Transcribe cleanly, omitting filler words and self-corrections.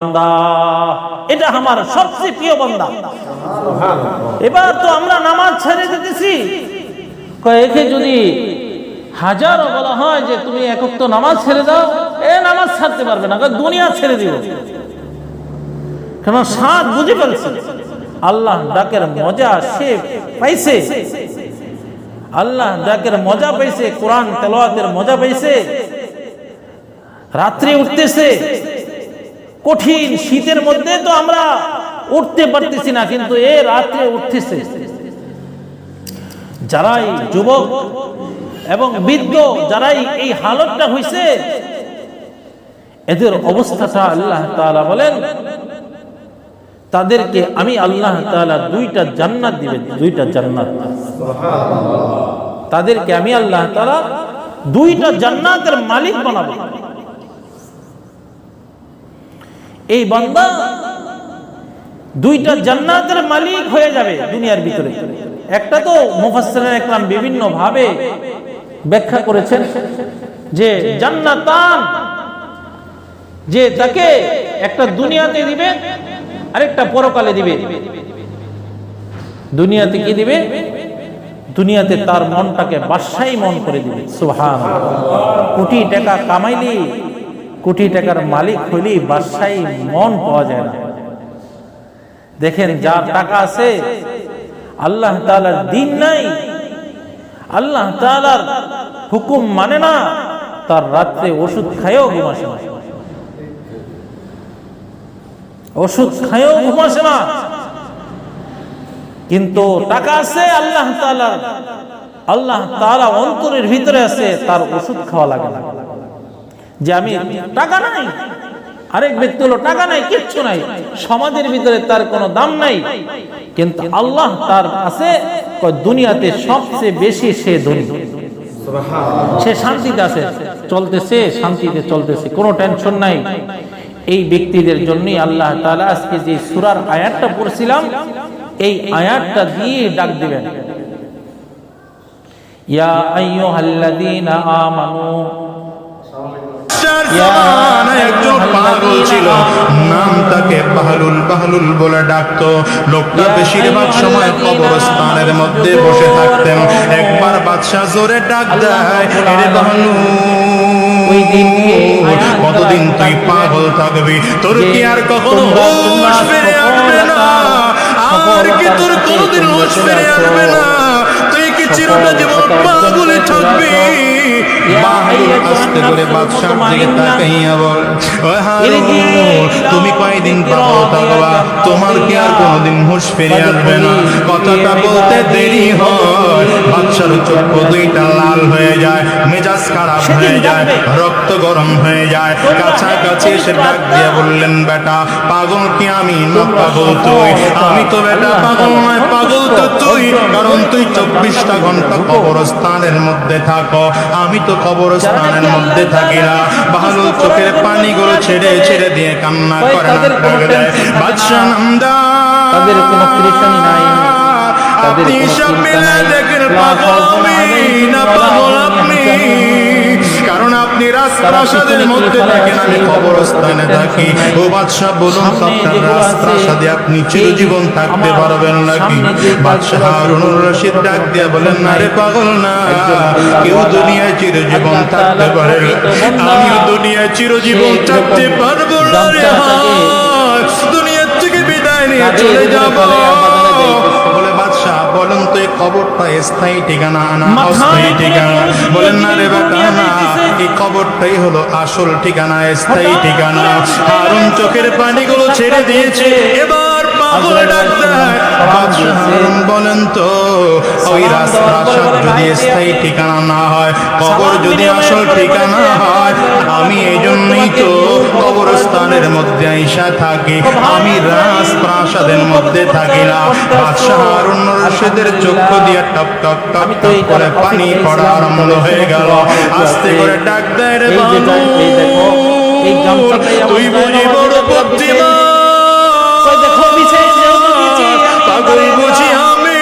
বান্দা, এটা আমার সবচেয়ে প্রিয় বান্দা। এবার তো আমরা নামাজ ছেড়ে দিতেছি, একে যদি হাজারও বলা হয় যে তুমি এক ওয়াক্ত নামাজ ছেড়ে দাও, এ নামাজ ছাড়তে পারবে না, দুনিয়া ছেড়ে দিব। কারণ স্বাদ বুঝে ফেলছে, আল্লাহ ডাকের মজা সে পাইছে, আল্লাহ ডাকের মজা পাইছে, কোরআন তেলাওয়াতের মজা পাইছে। রাত্রি উঠতেছে, কঠিন শীতের মধ্যে তো আমরা উঠতে পারতেছি না, কিন্তু এ রাত্রে উঠতেছে। যারাই যুবক এবং বৃদ্ধ যারাই এই হালতটা হয়েছে, এদের অবস্থাটা আল্লাহ তাআলা বলেন তাদেরকে আমি আল্লাহ তাআলা দুইটা জান্নাত দিবেন, দুইটা জান্নাত। তাদেরকে আমি আল্লাহ তাআলা দুইটা জান্নাতের মালিক বানাবো। এই বান্দা দুইটা জান্নাতের মালিক হয়ে যাবে দুনিয়ার ভিতরে। একটা তো মুফাসসিরিন ইকরাম বিভিন্ন ভাবে ব্যাখ্যা করেছেন যে জান্নাতান, যে তাকে একটা দুনিয়াতে দিবে আরেকটা পরকালে দিবে। দুনিয়াতে কি দিবে? দুনিয়াতে তার মনটাকে বাদশাহী মন করে দিবে। সুবহানাল্লাহ। কোটি টাকা কামাইলি, কোটি টাকার মালিক হইলি বাদশাহী মন পাওয়া যায় না। দেখেন যার টাকা আছে, আল্লাহ তাআলার দ্বীন নাই, আল্লাহ তাআলার হুকুম মানে না, তার রাত্রে ওষুধ খায়ও ঘুম আসে না, ওষুধ খায়ও ঘুম আসে না। কিন্তু টাকা আছে আল্লাহ তাআলার, আল্লাহ তাআলা অন্তরের ভিতরে আছে, তার ওষুধ খাওয়া লাগে না। যে আমি টাকা নাই, আরেক ব্যক্তি হলো টাকা নাই, কিচ্ছু নাই, সমাজের ভিতরে তার কোনো দাম নাই, কিন্তু আল্লাহ তার আছে, দুনিয়াতে সবচেয়ে বেশি সে ধনী, সে শান্তিতে আছে, চলতেছে, শান্তিতে চলতেছে, কোনো টেনশন নাই। এই ব্যক্তিদের জন্যই আল্লাহ তাআলা আজকে যে সূরার আয়াতটা পড়ছিলাম, এই আয়াতটা দিয়ে ডাক দিবেন, ইয়া আইয়ুহাল্লাযীনা আমানু। একজন পাগল ছিল, নাম তাকে বাহলুল বাহলুল বলে ডাকতো। লোকটা বেশিরভাগ সময় কবরস্থানের মধ্যে বসে থাকতেন। একবার বাদশা জোরে ডাক দেয়, এরে বাহলুল, কতদিন তুই পাগল থাকবি? তোর কি আর কখনো হুঁশ ফিরে আসবে না? আর কি তোর কোনদিন হুঁশ ফিরে আসবে না? তুই কি চিরটা জীবন পাগলই থাকবি? আস্তে করে বাদশার দিকে তাকাইয়া বল, ও হারুন, তুমি কয়দিন পাগল থাকবা? তোমার কি আর কোনদিন হুঁশ ফিরে আসবে না? কথাটা বলতে দেরি হয়, বাদশার চক্ষু দুইটা লাল হয়ে যায়, মেজাজ খারাপ হয়ে যায়, রক্ত গরম হয়ে যায়। কাছাকাছি এসে ডাক দিয়ে বললেন, বেটা, পাগল কি আমি না পাগল তুই? আমি তো বেটা পাগল নয়, পাগল তো তুই, কারণ তুই 24টা ঘন্টা কবরস্থানের মধ্যে থাকো, আমি তো কবরস্থানের মধ্যে থাকি না। বাহলুল চোখের পানিগুলো ছেড়ে ছেড়ে দিয়ে কান্না করে বাদশা নামদা, তাদের কোনো পরেশানি নাই, আপনি সব মিলে দেখেন পাগল আমি না পাগল আপনি, কারণ আপনি রাজপ্রাসাদের মধ্যে থাকেন, আমি কবরস্থানে থাকি। ও বাদশাহ বলুন, আপনার রাজপ্রাসাদে আপনি চিরজীবন থাকতে পারবেন নাকি? বাদশাহ হারুনুর রশিদ ডাক দিয়ে বলেন, না রে পাগল না, কেউ দুনিয়ায় চিরজীবন থাকতে পারে, আমিও দুনিয়ায় চিরজীবন থাকতে পারবো না রে, দুনিয়ার থেকে বিদায় নিয়ে চলে যাব। বলে বাদশাহ বলেন তো, এই কবরটা স্থায়ী ঠিকানা না অস্থায়ী ঠিকানা? বলেন না রে বেটা, না, এই কবরটাই হলো আসল ঠিকানা, স্থায়ী ঠিকানা। হারুন চোখের পানিগুলো ছেড়ে দিয়েছে, এবার পাগলে ডাক দেয়, বাদশাহ হারুন বলেন তো, ওই রাজপ্রাসাদ যদি স্থায়ী ঠিকানা না হয়, কবর যদি আসল ঠিকানা হয়, আমি এই জন্যই তো কবরস্থানের মধ্যে আইসা থাকি, আমি রাজপ্রাসাদের মধ্যে থাকি না। বাদশাহ হারুন রশিদের চক্ষু দিয়ে টপ টপ টপ টপ করে পানি পড়া আরম্ভ হয়ে গেল। আস্তে করে ডাক দেয়, রে বানু, তুই বুঝি বড় বুদ্ধিমান, পাগল বুঝি আমি।